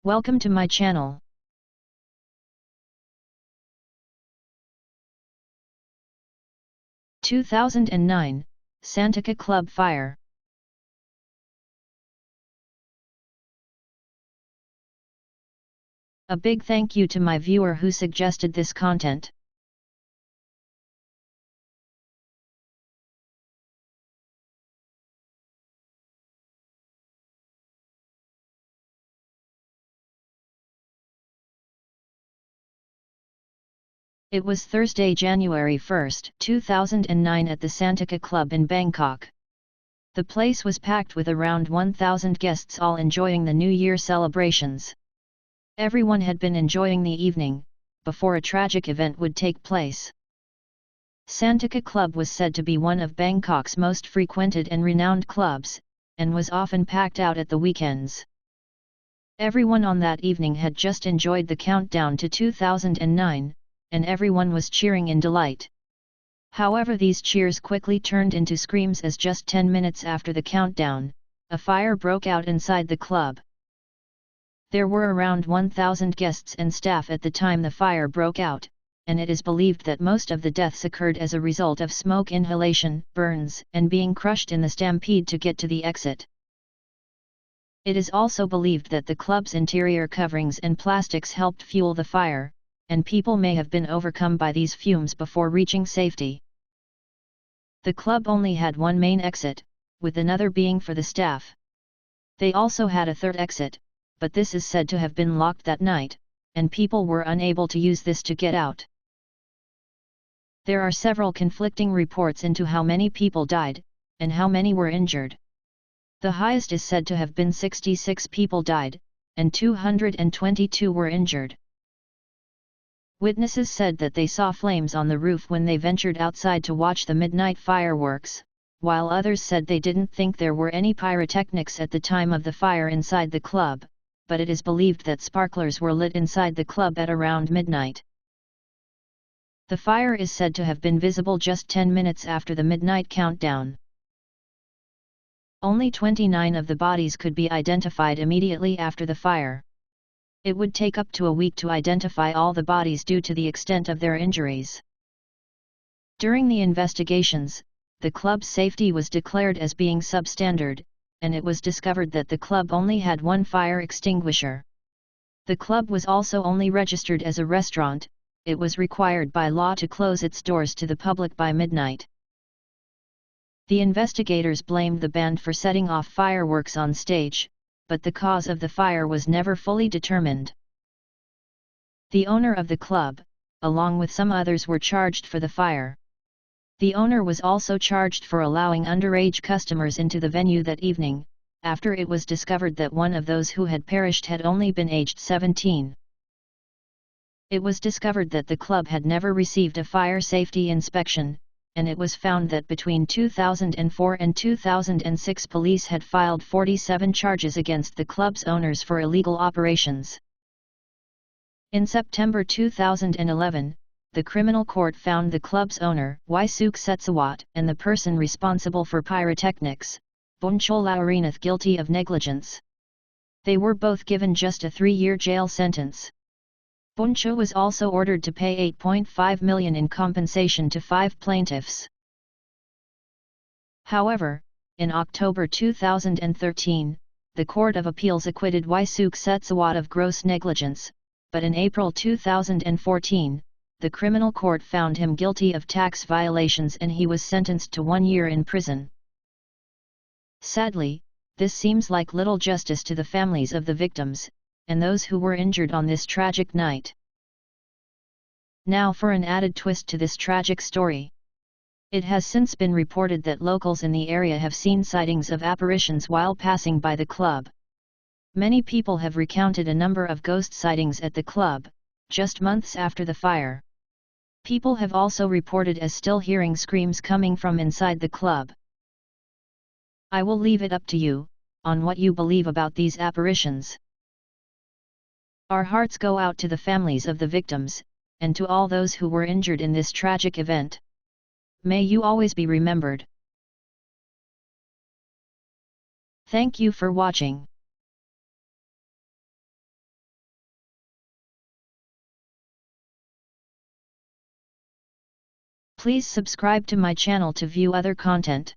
Welcome to my channel. 2009, Santika Club fire. A big thank you to my viewer who suggested this content. It was Thursday, January 1, 2009 at the Santika Club in Bangkok. The place was packed with around 1,000 guests, all enjoying the New Year celebrations. Everyone had been enjoying the evening, before a tragic event would take place. Santika Club was said to be one of Bangkok's most frequented and renowned clubs, and was often packed out at the weekends. Everyone on that evening had just enjoyed the countdown to 2009, and everyone was cheering in delight. However, these cheers quickly turned into screams as just 10 minutes after the countdown, a fire broke out inside the club. There were around 1,000 guests and staff at the time the fire broke out, and it is believed that most of the deaths occurred as a result of smoke inhalation, burns, and being crushed in the stampede to get to the exit. It is also believed that the club's interior coverings and plastics helped fuel the fire, and people may have been overcome by these fumes before reaching safety. The club only had one main exit, with another being for the staff. They also had a third exit, but this is said to have been locked that night, and people were unable to use this to get out. There are several conflicting reports into how many people died, and how many were injured. The highest is said to have been 66 people died, and 222 were injured. Witnesses said that they saw flames on the roof when they ventured outside to watch the midnight fireworks, while others said they didn't think there were any pyrotechnics at the time of the fire inside the club, but it is believed that sparklers were lit inside the club at around midnight. The fire is said to have been visible just 10 minutes after the midnight countdown. Only 29 of the bodies could be identified immediately after the fire. It would take up to a week to identify all the bodies due to the extent of their injuries. During the investigations, the club's safety was declared as being substandard, and it was discovered that the club only had one fire extinguisher. The club was also only registered as a restaurant. It was required by law to close its doors to the public by midnight. The investigators blamed the band for setting off fireworks on stage, but the cause of the fire was never fully determined. The owner of the club, along with some others, were charged for the fire. The owner was also charged for allowing underage customers into the venue that evening, after it was discovered that one of those who had perished had only been aged 17. It was discovered that the club had never received a fire safety inspection, and it was found that between 2004 and 2006 police had filed 47 charges against the club's owners for illegal operations. In September 2011, the criminal court found the club's owner, Waisuk Setsawat, and the person responsible for pyrotechnics, Bonchol Laurinath, guilty of negligence. They were both given just a 3-year jail sentence. Boncho was also ordered to pay 8.5 million in compensation to 5 plaintiffs. However, in October 2013, the Court of Appeals acquitted Waisuk Setsawat of gross negligence, but in April 2014, the criminal court found him guilty of tax violations and he was sentenced to 1 year in prison. Sadly, this seems like little justice to the families of the victims, and those who were injured on this tragic night. Now for an added twist to this tragic story. It has since been reported that locals in the area have seen sightings of apparitions while passing by the club. Many people have recounted a number of ghost sightings at the club, just months after the fire. People have also reported as still hearing screams coming from inside the club. I will leave it up to you, on what you believe about these apparitions. Our hearts go out to the families of the victims, and to all those who were injured in this tragic event. May you always be remembered. Thank you for watching. Please subscribe to my channel to view other content.